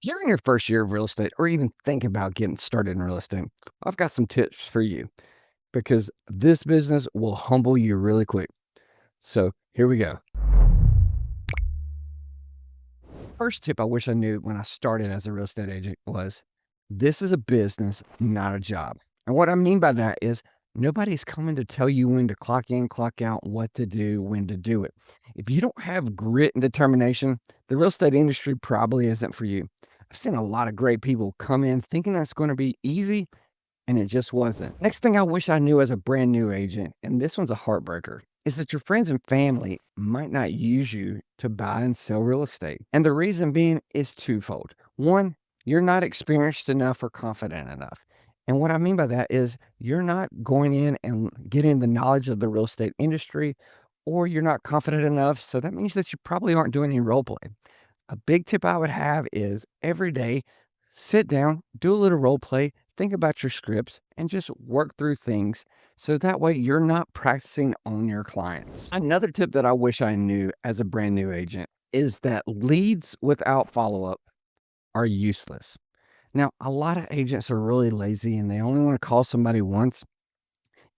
You're in your first year of real estate or even think about getting started in real estate, I've got some tips for you because this business will humble you really quick. So here we go. First tip I wish I knew when I started as a real estate agent was this is a business, not a job. And what I mean by that is nobody's coming to tell you when to clock in, clock out, what to do, when to do it. If you don't have grit and determination, the real estate industry probably isn't for you. I've seen a lot of great people come in thinking that's going to be easy, and it just wasn't. Next thing I wish I knew as a brand new agent, and this one's a heartbreaker, is that your friends and family might not use you to buy and sell real estate. And the reason being is twofold. One, you're not experienced enough or confident enough. And what I mean by that is you're not going in and getting the knowledge of the real estate industry, or you're not confident enough. So that means that you probably aren't doing any role play. A big tip I would have is every day, sit down, do a little role play, think about your scripts, and just work through things so that way you're not practicing on your clients. Another tip that I wish I knew as a brand new agent is that leads without follow up are useless. Now, a lot of agents are really lazy and they only want to call somebody once.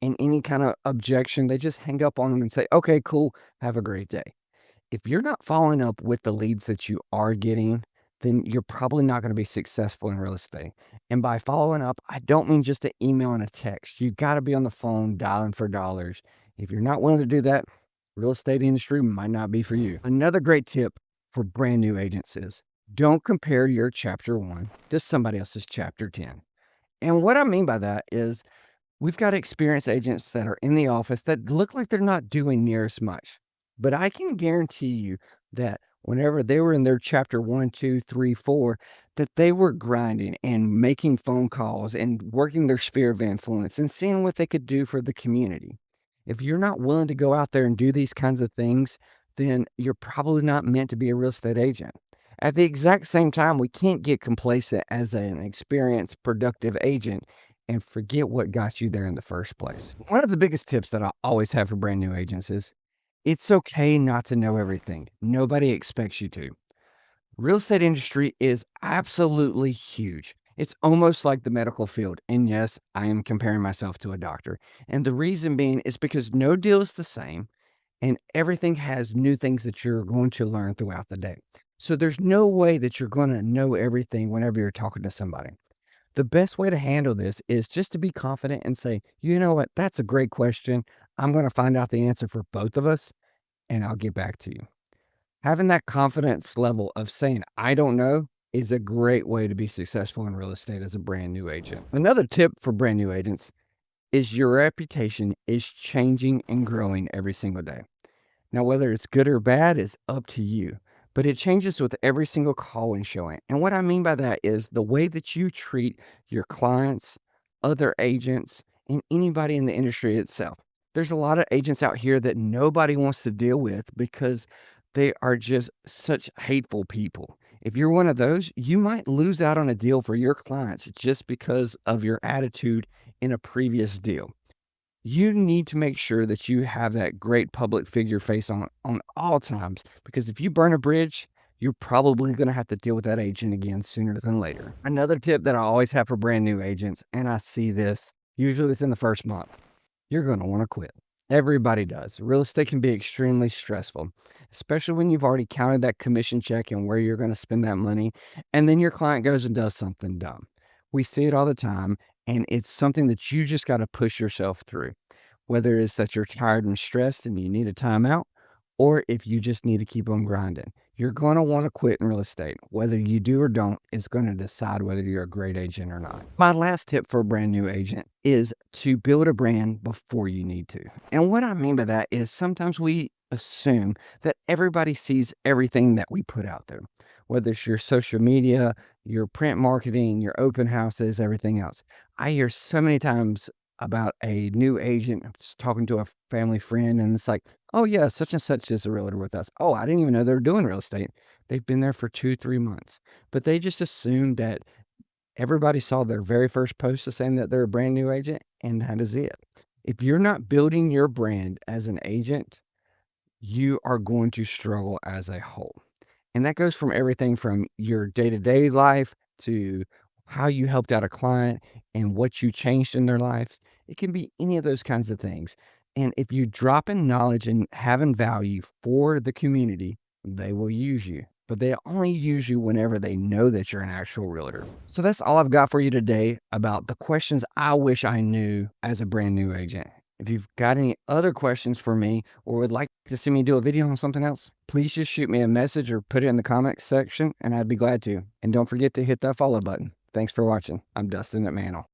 And any kind of objection, they just hang up on them and say, okay, cool, have a great day. If you're not following up with the leads that you are getting, then you're probably not going to be successful in real estate. And by following up, I don't mean just an email and a text. You got to be on the phone dialing for dollars. If you're not willing to do that, real estate industry might not be for you. Another great tip for brand new agents is don't compare your chapter 1 to somebody else's chapter 10. And what I mean by that is we've got experienced agents that are in the office that look like they're not doing near as much. But I can guarantee you that whenever they were in their chapter 1, 2, 3, 4, that they were grinding and making phone calls and working their sphere of influence and seeing what they could do for the community. If you're not willing to go out there and do these kinds of things, then you're probably not meant to be a real estate agent. At the exact same time, we can't get complacent as an experienced, productive agent and forget what got you there in the first place. One of the biggest tips that I always have for brand new agents is it's okay not to know everything. Nobody expects you to. Real estate industry is absolutely huge. It's almost like the medical field. And yes, I am comparing myself to a doctor. And the reason being is because no deal is the same and everything has new things that you're going to learn throughout the day. So there's no way that you're going to know everything whenever you're talking to somebody. The best way to handle this is just to be confident and say, you know what, that's a great question. I'm going to find out the answer for both of us and I'll get back to you. Having that confidence level of saying, I don't know, is a great way to be successful in real estate as a brand new agent. Another tip for brand new agents is your reputation is changing and growing every single day. Now, whether it's good or bad is up to you, but it changes with every single call and showing. And what I mean by that is the way that you treat your clients, other agents, and anybody in the industry itself. There's a lot of agents out here that nobody wants to deal with because they are just such hateful people. If you're one of those, you might lose out on a deal for your clients just because of your attitude in a previous deal. You need to make sure that you have that great public figure face on all times, because if you burn a bridge, you're probably going to have to deal with that agent again sooner than later. Another tip that I always have for brand new agents, and I see this usually within the first month, you're going to want to quit. Everybody does. Real estate can be extremely stressful, especially when you've already counted that commission check and where you're going to spend that money, and then your client goes and does something dumb. We see it all the time, and it's something that you just got to push yourself through. Whether it's that you're tired and stressed and you need a timeout, or if you just need to keep on grinding. You're going to want to quit in real estate. Whether you do or don't is going to decide whether you're a great agent or not. My last tip for a brand new agent is to build a brand before you need to. And what I mean by that is sometimes we assume that everybody sees everything that we put out there, whether it's your social media, your print marketing, your open houses, everything else. I hear so many times about a new agent just talking to a family friend, and it's like, oh yeah, such and such is a realtor with us. Oh, I didn't even know they were doing real estate. They've been there for 2, 3 months, but they just assumed that everybody saw their very first post saying that they're a brand new agent, and that is it. If you're not building your brand as an agent, you are going to struggle as a whole. And that goes from everything from your day-to-day life to how you helped out a client and what you changed in their lives. It can be any of those kinds of things. And if you drop in knowledge and having value for the community, they will use you. But they only use you whenever they know that you're an actual realtor. So that's all I've got for you today about the questions I wish I knew as a brand new agent. If you've got any other questions for me or would like to see me do a video on something else, please just shoot me a message or put it in the comments section and I'd be glad to. And don't forget to hit that follow button. Thanks for watching. I'm Dustin at Mantle.